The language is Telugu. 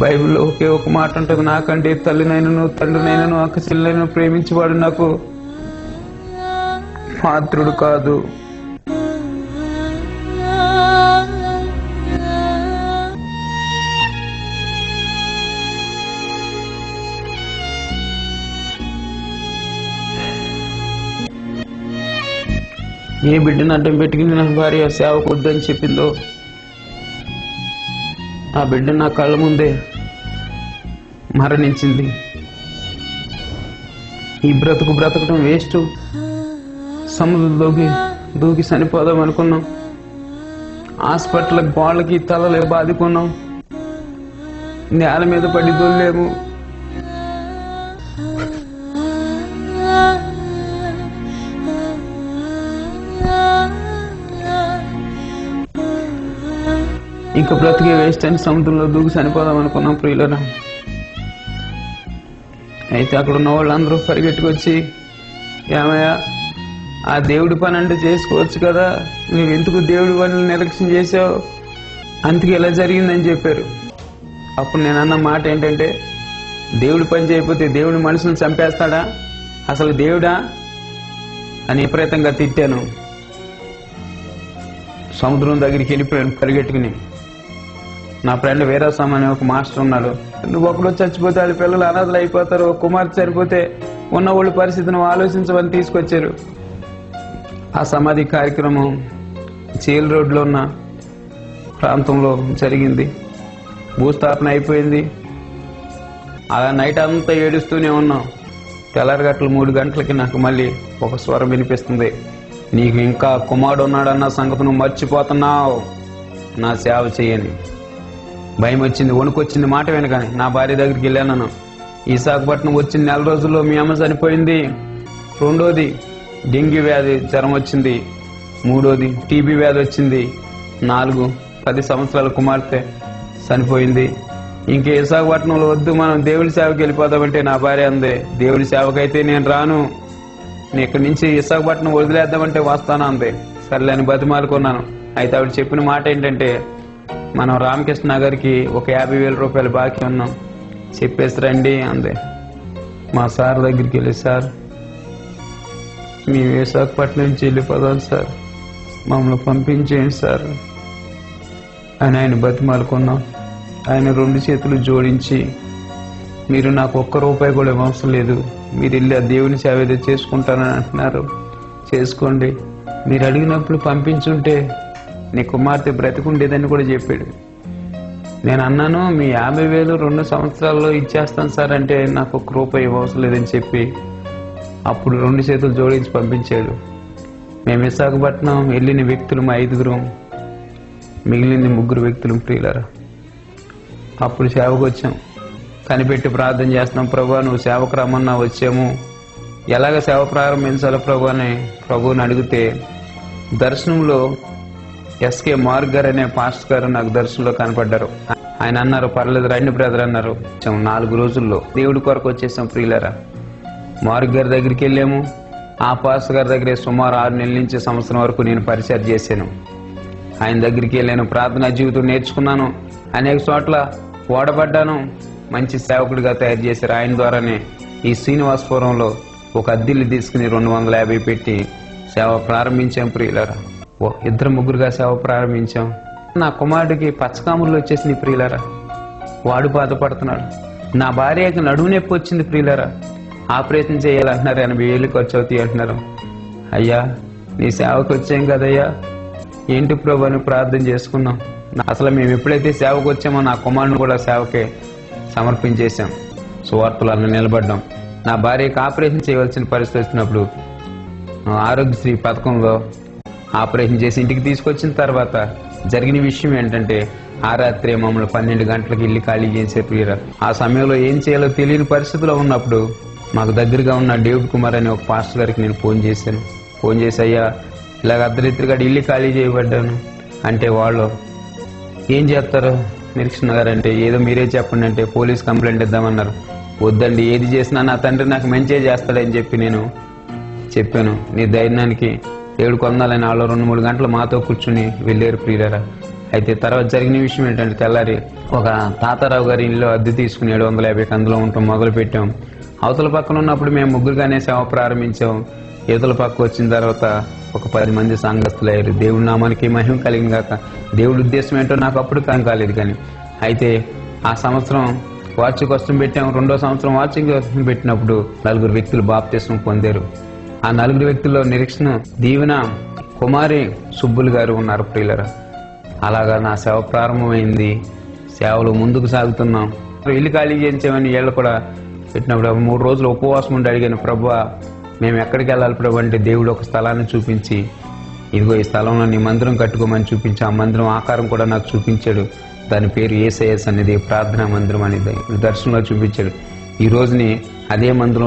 బైబిల్లో ఒకే ఒక మాట ఉంటుంది, నాకంటే తల్లినైనను తండ్రినైనను అక్క చెల్లెలను ప్రేమించేవాడు నాకు పాత్రుడు కాదు. ఏ బిడ్డను అడ్డం పెట్టుకుని నా భార్య సేవకు వద్దని చెప్పిందో ఆ బిడ్డ నా కళ్ళ ముందే మరణించింది. ఈ బ్రతకడం వేస్ట్, సముద్రంలోకి దూకి చనిపోదాం అనుకున్నాం. హాస్పిటల్ గోళ్ళకి తలలే బాదుకున్నాం, నేల మీద పడి దొల్లేము. ఇంకా బ్రతికే వేస్ట్ అని సముద్రంలో దూకి చనిపోదాం అనుకున్నాం ప్రియులరా. అయితే అక్కడ ఉన్న వాళ్ళందరూ పరిగెట్టుకొచ్చి, ఏమయ్యా ఆ దేవుడి పని అంటే చేసుకోవచ్చు కదా, నువ్వు ఎందుకు దేవుడి పనులు నిర్లక్ష్యం చేసావు, అందుకే ఇలా జరిగిందని చెప్పారు. అప్పుడు నేను అన్న మాట ఏంటంటే, దేవుడి పని చేయకపోతే దేవుడి మనుషులను చంపేస్తాడా, అసలు దేవుడా అని విపరీతంగా తిట్టాను. సముద్రం దగ్గరికి వెళ్ళిపోయాను పరిగెట్టుకుని. నా ఫ్రెండ్ వీరాస్వామి అనే ఒక మాస్టర్ ఉన్నాడు. నువ్వు ఒకడు చచ్చిపోతే వాళ్ళ పిల్లలు అనాథలు అయిపోతారు, కుమార్తె సరిపోతే ఉన్న వాళ్ళ పరిస్థితిని ఆలోచించమని తీసుకొచ్చారు. ఆ సమాధి కార్యక్రమం చేల్ రోడ్లో ఉన్న ప్రాంతంలో జరిగింది. భూస్థాపన అయిపోయింది. అలా నైట్ అంతా ఏడుస్తూనే ఉన్నాం. తెల్లారగట్ల 3 గంటలకి నాకు మళ్ళీ ఒక స్వరం వినిపిస్తుంది, నీకు ఇంకా కుమారుడు ఉన్నాడన్న సంగతి నువ్వు మర్చిపోతున్నావు, నా సేవ చేయని. భయం వచ్చింది, వణుకొచ్చింది మాట వెనకని. నా భార్య దగ్గరికి వెళ్ళాను. విశాఖపట్నం వచ్చిన 4 రోజుల్లో మీ అమ్మ చనిపోయింది. 2వది డెంగ్యూ వ్యాధి జ్వరం వచ్చింది. 3వది టీబీ వ్యాధి వచ్చింది. 4 10 సంవత్సరాల కుమార్తె చనిపోయింది. ఇంకే విశాఖపట్నంలో వద్దు, మనం దేవుడి సేవకి వెళ్ళిపోదామంటే నా భార్య అందే, దేవుడి సేవకైతే నేను రాను, నేను ఇక్కడి నుంచి విశాఖపట్నం వదిలేద్దామంటే వస్తాను అందే. సర్లే అని బతిమాలుకున్నాను. అయితే ఆవిడ చెప్పిన మాట ఏంటంటే, మనం రామకృష్ణ నగర్కి ఒక 50,000 రూపాయలు బాకీ ఉన్నాం, చెప్పేసి రండి అందే. మా సార్ దగ్గరికి వెళ్ళి, సార్ మేము విశాఖపట్నం నుంచి వెళ్ళిపోదాం సార్, మమ్మల్ని పంపించేయండి సార్ అని ఆయన బతిమాలుకున్నాం. ఆయన 2 చేతులు జోడించి, మీరు నాకు ₹1 కూడా అవసరం లేదు, మీరు వెళ్ళి ఆ దేవుని సేవ ఏదో చేసుకుంటానని అంటున్నారు, చేసుకోండి, మీరు అడిగినప్పుడు పంపించుంటే నీ కుమార్తె బ్రతికుండేదని కూడా చెప్పాడు. నేను అన్నాను, మీ 50,000 2 సంవత్సరాల్లో ఇచ్చేస్తాను సార్ అంటే నాకు ₹1 అవసరం లేదని చెప్పి అప్పుడు 2 చేతులు జోడించి పంపించాడు. మేము విశాఖపట్నం వెళ్ళిన వ్యక్తులు మా 5గురం, మిగిలింది 3 వ్యక్తులు ప్రియులారా. అప్పుడు సేవకు వచ్చాం, కనిపెట్టి ప్రార్థన చేస్తున్నాం. ప్రభా నువ్వు సేవకు రమ్మన్నా వచ్చాము, ఎలాగ సేవ ప్రారంభించాలో ప్రభు అని ప్రభువుని అడిగితే, దర్శనంలో ఎస్కే మార్గ్ గారు అనే పాస్టర్ గారు నాకు దర్శనంలో కనపడ్డారు. ఆయన అన్నారు, పర్లేదు రండి బ్రదర్ అన్నారు. 4 రోజుల్లో దేవుడి కొరకు వచ్చేసాం ప్రియులరా. మార్గ్ గారి దగ్గరికి వెళ్ళాము. ఆ పాస్టర్ గారి దగ్గరే సుమారు 6 నెలల నుంచి సంవత్సరం వరకు నేను పరిచయం చేశాను. ఆయన దగ్గరికి వెళ్ళాను, ప్రార్థనా జీవితం నేర్చుకున్నాను, అనేక చోట్ల ఓడబడ్డాను, మంచి సేవకుడిగా తయారు చేశారు. ఆయన ద్వారానే ఈ శ్రీనివాసపురంలో ఒక అద్దెలు తీసుకుని 250 పెట్టి సేవ ప్రారంభించాం ప్రియులరా. 2-3గా సేవ ప్రారంభించాం. నా కుమారుడికి పచ్చకాములు వచ్చేసింది ప్రియులరా, వాడు బాధపడుతున్నాడు. నా భార్యకి నడుము నొప్పి వచ్చింది ప్రియులరా, ఆపరేషన్ చేయాలంటున్నారు, 80,000 ఖర్చు అవుతాయి అంటున్నారు. అయ్యా నీ సేవకు వచ్చాం కదయ్యా, ఏంటి ప్రభు అని ప్రార్థన చేసుకున్నాం. అసలు మేము ఎప్పుడైతే సేవకు వచ్చామో నా కుమారుని కూడా సేవకే సమర్పించేశాం. సువార్తలను నిలబడ్డాం. నా భార్యకి ఆపరేషన్ చేయవలసిన పరిస్థితి వచ్చినప్పుడు ఆరోగ్యశ్రీ పథకంలో ఆపరేషన్ చేసి ఇంటికి తీసుకొచ్చిన తర్వాత జరిగిన విషయం ఏంటంటే, ఆ రాత్రి మమ్మల్ని 12 గంటలకు ఇల్లు ఖాళీ చేసే ప్రియరా. ఆ సమయంలో ఏం చేయాలో తెలియని పరిస్థితిలో ఉన్నప్పుడు మాకు దగ్గరగా ఉన్న డేవిడ్ కుమార్ అనే ఒక పాస్టర్ గారికి నేను ఫోన్ చేశాను. ఫోన్ చేసి, అయ్యా ఇలాగ అర్ధరాత్రిగా ఇల్లు ఖాళీ చేయబడ్డాను అంటే, వాళ్ళు ఏం చేస్తారు నిరీక్షణ గారు అంటే, ఏదో మీరే చెప్పండి అంటే పోలీస్ కంప్లైంట్ ఇద్దామన్నారు. వద్దండి, ఏది చేసినా నా తండ్రి నాకు మంచిగా చేస్తాడని చెప్పి నేను చెప్పాను. నీ ధైర్యానికి దేవుడు కొందాలని వాళ్ళు 2-3 గంటలు మాతో కూర్చుని వెళ్ళారు ప్రియులారా. అయితే తర్వాత జరిగిన విషయం ఏంటంటే తెల్లారి ఒక తాతారావు గారి ఇంట్లో అద్దె తీసుకుని 750 అందులో ఉండటం మొదలు పెట్టాం. అవతల పక్కన ఉన్నప్పుడు మేము ముగ్గురుగానే సేవ ప్రారంభించాం. యువతల పక్క వచ్చిన తర్వాత ఒక 10 మంది సంఘస్థులు అయ్యారు. దేవుడి నామానికి మహిమ కలిగిన గాక. దేవుడి ఉద్దేశం ఏంటో నాకు అప్పుడు కాలేదు. కానీ అయితే ఆ సంవత్సరం వార్షిక వస్త్రం పెట్టాం. 2వ సంవత్సరం వార్షిక వస్త్రం పెట్టినప్పుడు 4 వ్యక్తులు బాప్తిస్మం పొందారు. ఆ 4 వ్యక్తుల్లో నిరీక్షణ దీవెన కుమారి సుబ్బులు గారు ఉన్నారు ప్రియులరా. అలాగా నా సేవ ప్రారంభమైంది. సేవలు ముందుకు సాగుతున్నాం. ఇల్లు ఖాళీ చేయించామని వీళ్ళు కూడా పెట్టినప్పుడు 3 రోజులు ఉపవాసం ఉండి అడిగాను, ప్రభువా మేము ఎక్కడికి వెళ్ళాలి ప్రభు అంటే దేవుడు ఒక స్థలాన్ని చూపించి, ఇదిగో ఈ స్థలంలో నీ మందిరం కట్టుకోమని చూపించి ఆ మందిరం ఆకారం కూడా నాకు చూపించాడు. దాని పేరు ఏసఐఎస్ అనేది ప్రార్థనా మందిరం అనేది దర్శనంలో చూపించాడు. ఈ రోజుని అదే మందిరం